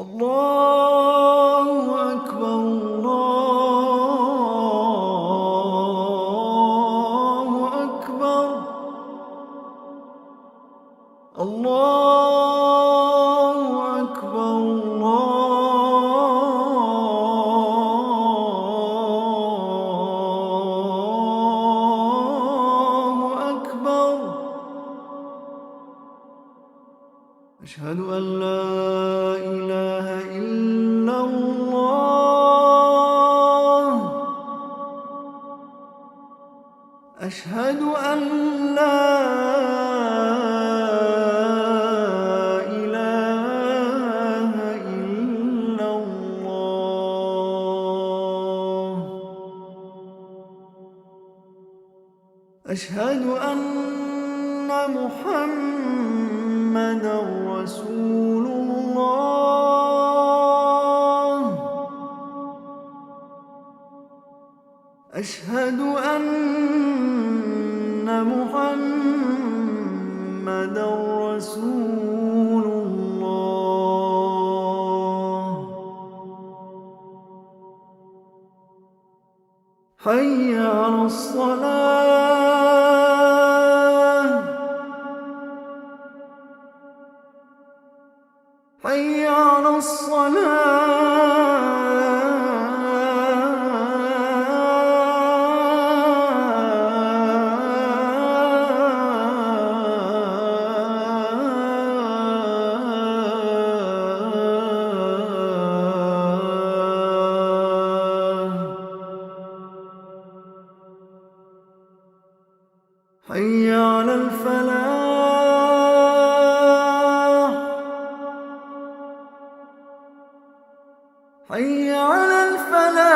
الله أكبر الله أكبر الله أكبر الله أكبر. أشهد أن لا إله إلا الله. أشهد أن لا إله إلا الله. أشهد أن محمدًا رسول الله. أشهد أن محمدًا رسول الله. حي على الصلاة. حي على حي على الفلاح. حي على الفلاح.